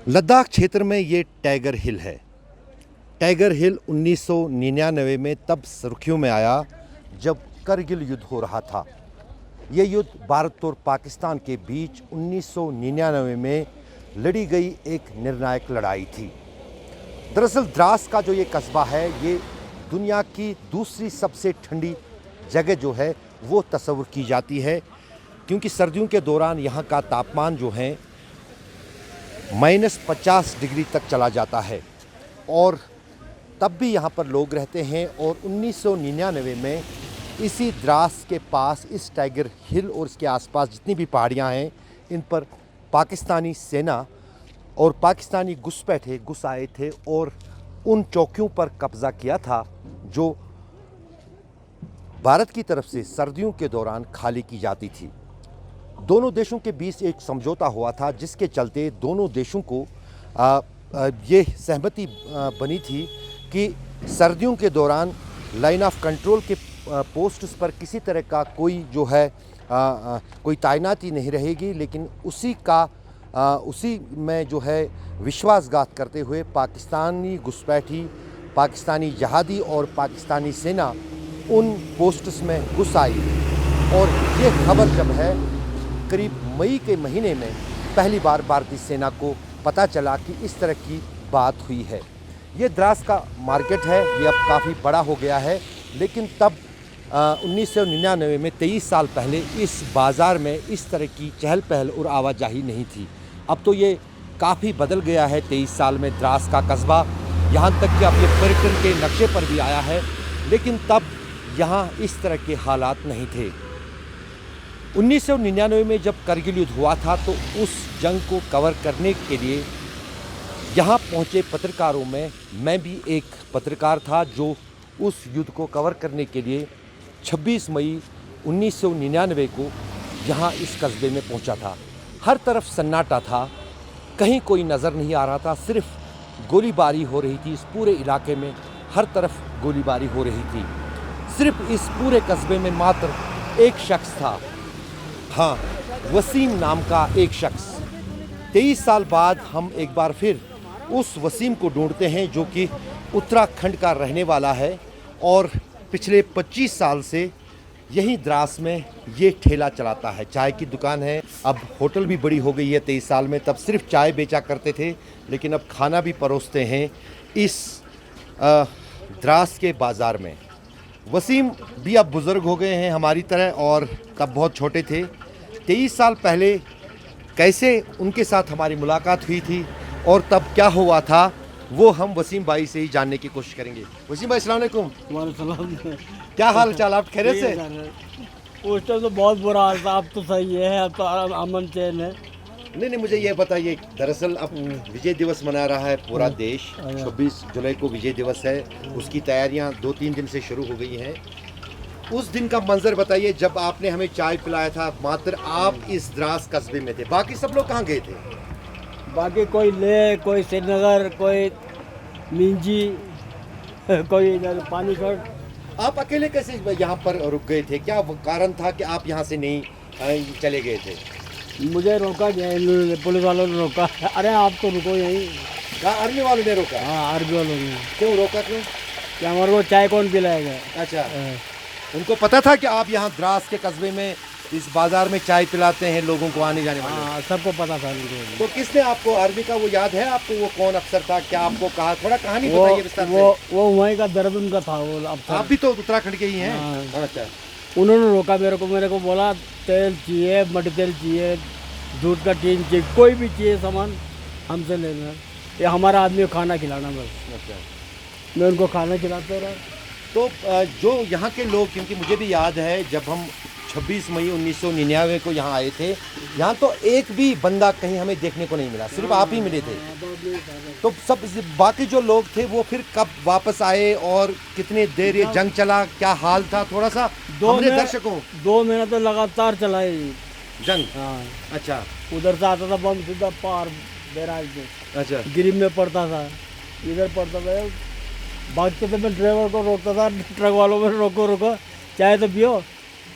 लद्दाख क्षेत्र में ये टाइगर हिल है। टाइगर हिल 1999 में तब सुर्खियों में आया जब करगिल युद्ध हो रहा था। ये युद्ध भारत और पाकिस्तान के बीच 1999 में लड़ी गई एक निर्णायक लड़ाई थी। दरअसल द्रास का जो ये कस्बा है, ये दुनिया की दूसरी सबसे ठंडी जगह जो है वो तस्वुर की जाती है, क्योंकि सर्दियों के दौरान यहाँ का तापमान जो है -50 डिग्री तक चला जाता है और तब भी यहाँ पर लोग रहते हैं। और 1999 में इसी द्रास के पास इस टाइगर हिल और इसके आसपास जितनी भी पहाड़ियाँ हैं, इन पर पाकिस्तानी सेना और पाकिस्तानी घुसपैठे घुस आए थे और उन चौकियों पर कब्ज़ा किया था जो भारत की तरफ से सर्दियों के दौरान खाली की जाती थी। दोनों देशों के बीच एक समझौता हुआ था, जिसके चलते दोनों देशों को ये सहमति बनी थी कि सर्दियों के दौरान लाइन ऑफ कंट्रोल के पोस्ट्स पर किसी तरह का कोई जो है कोई तैनाती नहीं रहेगी, लेकिन उसी में जो है विश्वासघात करते हुए पाकिस्तानी घुसपैठी, पाकिस्तानी जहादी और पाकिस्तानी सेना उन पोस्ट्स में घुस आई। और ये खबर जब है करीब मई के महीने में पहली बार भारतीय सेना को पता चला कि इस तरह की बात हुई है। ये द्रास का मार्केट है, ये अब काफ़ी बड़ा हो गया है, लेकिन तब 1999 में 23 साल पहले इस बाज़ार में इस तरह की चहल पहल और आवाजाही नहीं थी। अब तो ये काफ़ी बदल गया है। 23 साल में द्रास का कस्बा यहाँ तक कि अब ये पर्यटन के नक्शे पर भी आया है, लेकिन तब यहाँ इस तरह के हालात नहीं थे। 1999 में जब करगिल युद्ध हुआ था तो उस जंग को कवर करने के लिए यहाँ पहुँचे पत्रकारों में मैं भी एक पत्रकार था, जो उस युद्ध को कवर करने के लिए 26 मई 1999 को यहाँ इस कस्बे में पहुँचा था। हर तरफ सन्नाटा था, कहीं कोई नज़र नहीं आ रहा था, सिर्फ गोलीबारी हो रही थी। इस पूरे इलाके में हर तरफ गोलीबारी हो रही थी। सिर्फ इस पूरे कस्बे में मात्र एक शख्स था, हाँ, वसीम नाम का एक शख्स। 23 साल बाद हम एक बार फिर उस वसीम को ढूंढते हैं, जो कि उत्तराखंड का रहने वाला है और पिछले 25 साल से यहीं द्रास में ये ठेला चलाता है। चाय की दुकान है, अब होटल भी बड़ी हो गई है। 23 साल में तब सिर्फ चाय बेचा करते थे, लेकिन अब खाना भी परोसते हैं इस द्रास के बाज़ार में। वसीम भी अब बुज़ुर्ग हो गए हैं हमारी तरह, और तब बहुत छोटे थे। 23 साल पहले कैसे उनके साथ हमारी मुलाकात हुई थी और तब क्या हुआ था, वो हम वसीम भाई से ही जानने की कोशिश करेंगे। वसीम भाई, अस्सलाम वालेकुम। वालेकुम। क्या हाल चाल, आप खैरियत से? उस टाइम तो बहुत बुरा हाल था, अब तो सही है, अब तो अमन चैन है। नहीं, मुझे ये बताइए, दरअसल अब विजय दिवस मना रहा है पूरा देश। 26 जुलाई को विजय दिवस है, उसकी तैयारियां 2-3 दिन से शुरू हो गई हैं। उस दिन का मंजर बताइए जब आपने हमें चाय पिलाया था। मात्र आप इस द्रास कस्बे में थे, बाकी सब लोग कहाँ गए थे? बाकी कोई ले, कोई श्रीनगर, कोई मिंजी, कोई इधर पानीपत। आप अकेले कैसे यहाँ पर रुक गए थे? क्या वो कारण था कि आप यहाँ से नहीं चले गए थे? मुझे रोका गया, पुलिस वालों ने रोका। अरे आप तो रुको यहीं। कहाँ आर्मी वालों ने रोका? हाँ, आर्मी वालों ने। क्यों रोका, क्यों? क्या हमारे को चाय कौन पिलाएगा? अच्छा, उनको पता था कि आप यहाँ द्रास के कस्बे में इस बाजार में चाय पिलाते हैं लोगों को, आने जाने वाले? हाँ, सबको पता था उनको। तो किसने आपको, आर्मी का वो याद है आपको, वो कौन अफसर था, क्या आपको कहा? थोड़ा कहानी बताइए विस्तार से। वो वहीं का देहरादून का था वो अफसर। आप भी तो उत्तराखंड के ही हैं? हाँ। अच्छा। उन्होंने रोका मेरे को बोला तेल चाहिए, मटी तेल चाहिए, दूध का टीन चाहिए, कोई भी चाहिए सामान हमसे लेना। ये हमारा आदमी को खाना खिलाना बस। अच्छा, मैं उनको खाना खिलाता रहा। तो जो यहाँ के लोग, क्योंकि मुझे भी याद है जब हम 26 मई 1999 को यहाँ आए थे, यहाँ तो एक भी बंदा कहीं हमें देखने को नहीं मिला, सिर्फ आप ही मिले थे। तो सब बाकी जो लोग थे वो फिर कब वापस आए और कितने देर ये जंग चला, क्या हाल था, थोड़ा सा हमारे दर्शकों? 2 महीना तो लगातार चला है जंग। हाँ। अच्छा, उधर से आता था बम सीधा पार बैराज में। अच्छा, गिरिम में पड़ता था, इधर पड़ता था। भागते थे, मैं ड्राइवर को रोकता था, ट्रक वालों में रोको चाय तो पियो।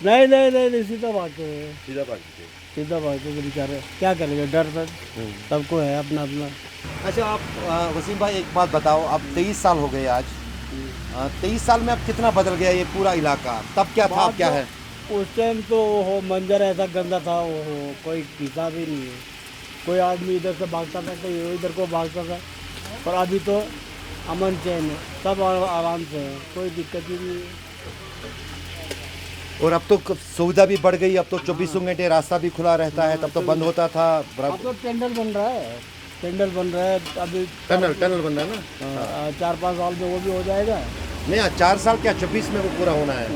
नहीं, सीधा भागते थे। सीधा भागते थे। सीधा भागते थे बेचारे, क्या करेंगे, डर पर सबको है अपना अपना। अच्छा आप वसीम भाई एक बात बताओ, अब 23 साल हो गए आज, 23 साल में अब कितना बदल गया ये पूरा इलाका, तब क्या था अब क्या है? उस टाइम तो वो मंजर ऐसा गंदा था, वो कोई हिसाब ही नहीं है। कोई आदमी इधर से भागता था, कोई इधर को भागता था। और अभी तो अमन चैन है, सब आराम से है, कोई दिक्कत ही नहीं है। और अब तो सुविधा भी बढ़ गई, अब तो 24 घंटे रास्ता भी खुला रहता है, तब तो बंद होता था। अब तो टेंडर बन रहा है, टेंडर बन रहा है अभी। टनल बन रहा है ना? 4-5 साल में वो भी हो जाएगा। नहीं 4 साल क्या, 24 में वो पूरा होना है।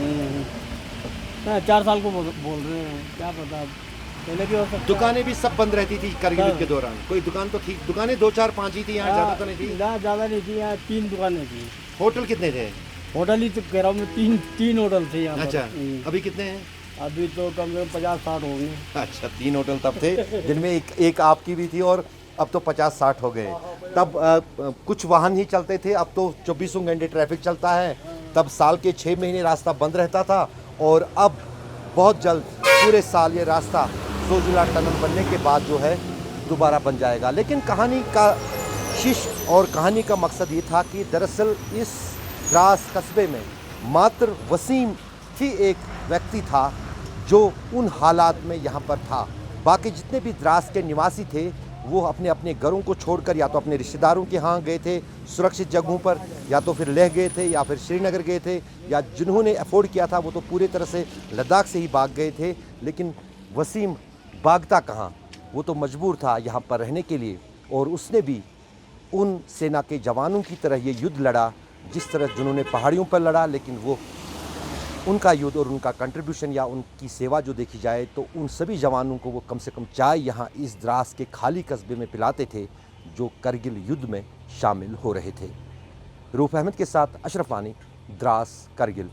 हाँ, 4 साल को बोल रहे हैं, क्या पता अब, पहले भी हो सकता है। दुकानें भी सब बंद रहती थी कारगिल युद्ध के दौरान, कोई दुकान तो थी, दुकानें 2-4-5 ही थी यहाँ, ज़्यादा तो नहीं थी। ना ज़्यादा नहीं थी, यहाँ 3 दुकानें थी। होटल कितने थे? होटल ही तो कह रहा हूँ मैं, 3 होटल थे यहाँ पर। अच्छा अभी कितने हैं? अभी तो कम से कम 50-60 होंगे। अच्छा 3 होटल तब थे जिनमें एक आपकी भी थी, और अब तो 50-60 हो गए। तब कुछ वाहन ही चलते थे, अब तो 24 घंटे ट्रैफिक चलता है। तब साल के 6 महीने रास्ता बंद रहता था, और अब बहुत जल्द पूरे साल ये रास्ता जोजिला टनल बनने के बाद जो है दोबारा बन जाएगा। लेकिन कहानी का शीर्ष और कहानी का मकसद ये था कि दरअसल इस द्रास कस्बे में मात्र वसीम ही एक व्यक्ति था जो उन हालात में यहाँ पर था। बाकी जितने भी द्रास के निवासी थे वो अपने अपने घरों को छोड़कर या तो अपने रिश्तेदारों के यहाँ गए थे सुरक्षित जगहों पर, या तो फिर लेह गए थे, या फिर श्रीनगर गए थे, या जिन्होंने अफोर्ड किया था वो तो पूरे तरह से लद्दाख से ही भाग गए थे। लेकिन वसीम भागता कहाँ, वो तो मजबूर था यहाँ पर रहने के लिए, और उसने भी उन सेना के जवानों की तरह ये युद्ध लड़ा जिस तरह जिन्होंने पहाड़ियों पर लड़ा। लेकिन वो उनका युद्ध और उनका कंट्रीब्यूशन या उनकी सेवा जो देखी जाए तो उन सभी जवानों को वो कम से कम चाय यहाँ इस द्रास के खाली कस्बे में पिलाते थे जो करगिल युद्ध में शामिल हो रहे थे। रूफ अहमद के साथ अशरफ वानी, द्रास, करगिल।